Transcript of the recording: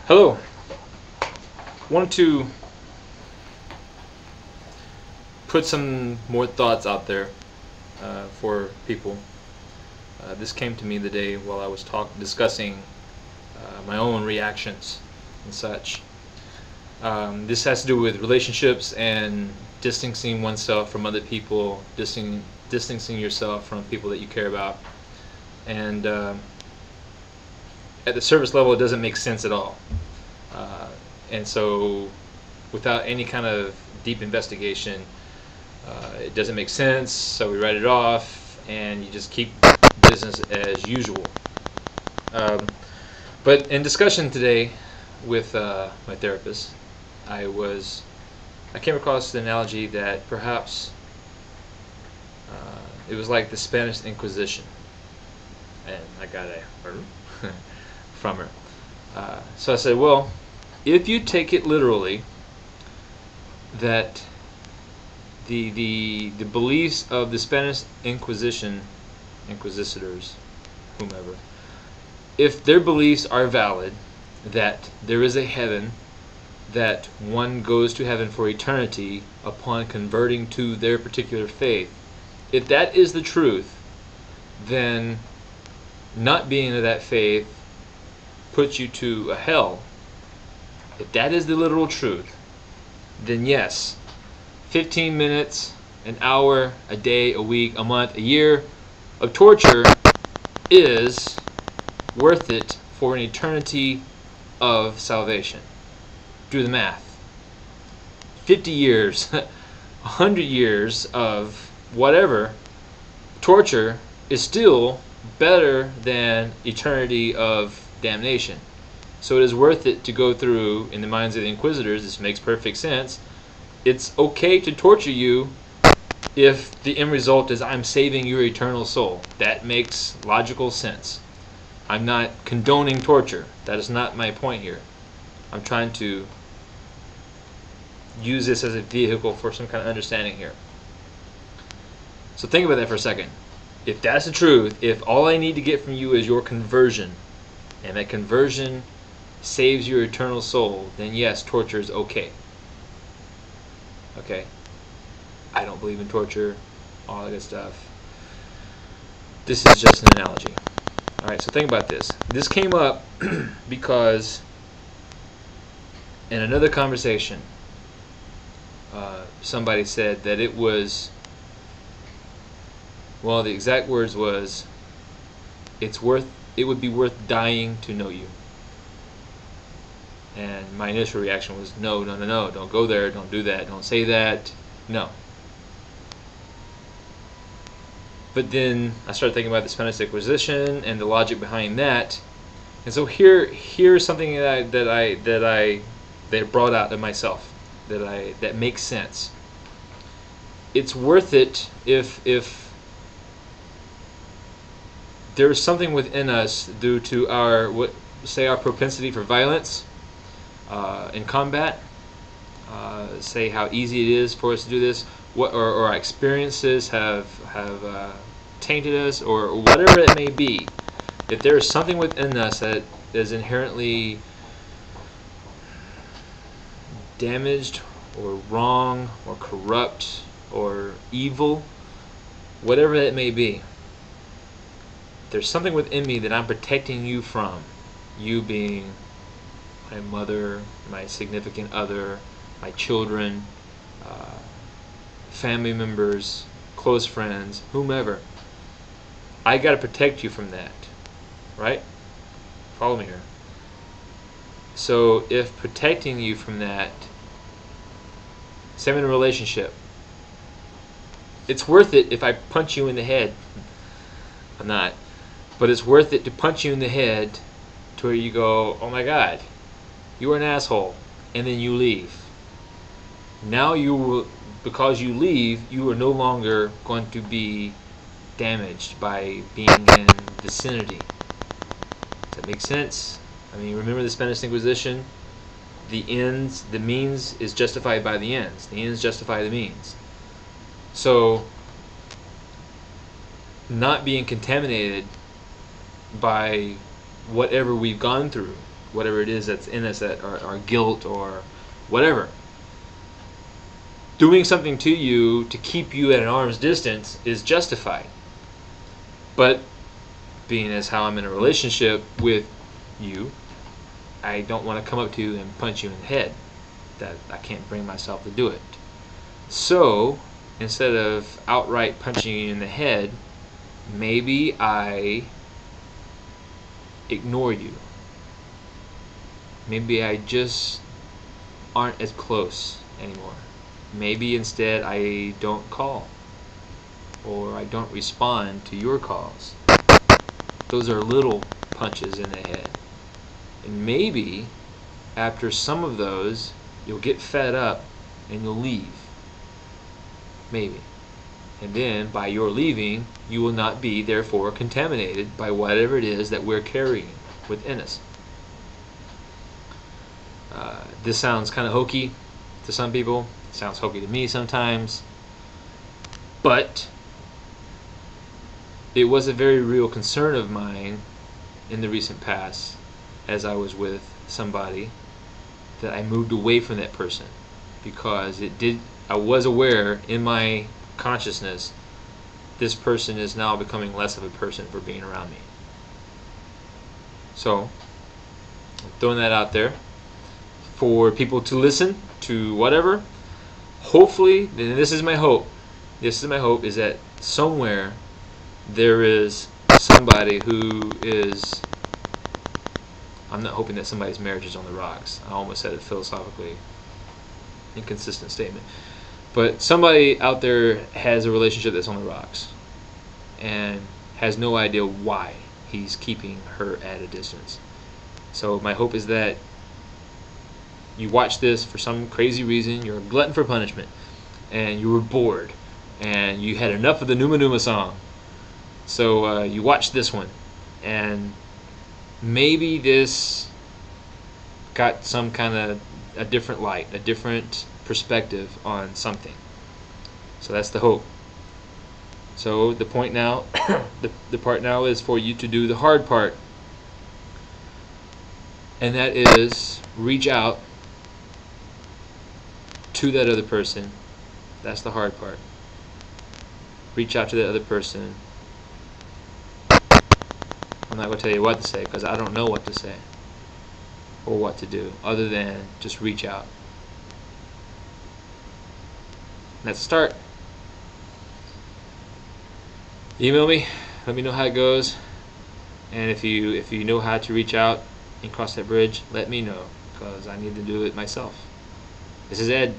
Hello. Wanted to put some more thoughts out there for people. This came to me the day while I was discussing my own reactions and such. This has to do with relationships and distancing oneself from other people, distancing yourself from people that you care about. And at the surface level, it doesn't make sense at all. And so, without any kind of deep investigation, it doesn't make sense, so we write it off, and you just keep business as usual. But in discussion today with my therapist, I came across the analogy that perhaps it was like the Spanish Inquisition, and I got a from her. So I said, well, if you take it literally, that the beliefs of the Spanish Inquisition, inquisitors, whomever, if their beliefs are valid, that there is a heaven, that one goes to heaven for eternity upon converting to their particular faith, if that is the truth, then not being of that faith puts you to a hell. If that is the literal truth, then yes, 15 minutes, an hour, a day, a week, a month, a year of torture is worth it for an eternity of salvation. Do the math. 50 years, 100 years of whatever torture is still better than eternity of damnation. So it is worth it to go through, in the minds of the inquisitors, this makes perfect sense. It's okay to torture you if the end result is I'm saving your eternal soul. That makes logical sense. I'm not condoning torture. That is not my point here. I'm trying to use this as a vehicle for some kind of understanding here. So think about that for a second. If that's the truth, if all I need to get from you is your conversion, and that conversion saves your eternal soul, then yes, torture is okay. Okay? I don't believe in torture, all that good stuff. This is just an analogy. Alright, so think about this. This came up because in another conversation, somebody said that it was, well, the exact words was, it would be worth dying to know you. And my initial reaction was, no, don't go there, don't do that, don't say that, no. But then I started thinking about the Spanish Inquisition and the logic behind that, and so here's something that brought out of myself that makes sense. It's worth it if there's something within us due to our our propensity for violence in combat. Say how easy it is for us to do this, or our experiences have tainted us, or whatever it may be. If there is something within us that is inherently damaged, or wrong, or corrupt, or evil, whatever it may be, there's something within me that I'm protecting you from. You being my mother, my significant other, my children, family members, close friends, whomever. I got to protect you from that, right? Follow me here. So if protecting you from that, same in a relationship, it's worth it if I punch you in the head. I'm not. But it's worth it to punch you in the head to where you go, oh my God, you are an asshole, and then you leave. Now because you leave, you are no longer going to be damaged by being in vicinity. Does that make sense? I mean, remember the Spanish Inquisition? The means is justified by the ends. The ends justify the means. So, not being contaminated by whatever we've gone through, whatever it is that's in us, that our guilt or whatever. Doing something to you to keep you at an arm's distance is justified. But being as how I'm in a relationship with you, I don't want to come up to you and punch you in the head. That I can't bring myself to do it. So instead of outright punching you in the head, maybe I ignore you. Maybe I just aren't as close anymore. Maybe instead I don't call, or I don't respond to your calls. Those are little punches in the head. And maybe after some of those, you'll get fed up and you'll leave. Maybe. And then by your leaving, you will not be therefore contaminated by whatever it is that we're carrying within us. This sounds kind of hokey to some people. It sounds hokey to me sometimes. But it was a very real concern of mine in the recent past, as I was with somebody, that I moved away from that person, because I was aware in my consciousness this person is now becoming less of a person for being around me. So I'm throwing that out there for people to listen to whatever. Hopefully, and this is my hope, is that somewhere there is somebody who is, I'm not hoping that somebody's marriage is on the rocks. I almost said a philosophically inconsistent statement. But somebody out there has a relationship that's on the rocks and has no idea why he's keeping her at a distance. So my hope is that you watch this for some crazy reason, you're a glutton for punishment, and you were bored, and you had enough of the Numa Numa song. So you watched this one, and maybe this got some kind of a different light, a different perspective on something. So that's the hope. So the point now, the part now is for you to do the hard part, and that is reach out to that other person. That's the hard part. Reach out to that other person. I'm not going to tell you what to say, because I don't know what to say or what to do, other than just reach out. That's a start. Email me, let me know how it goes, and if you know how to reach out and cross that bridge, let me know, because I need to do it myself. This is Ed.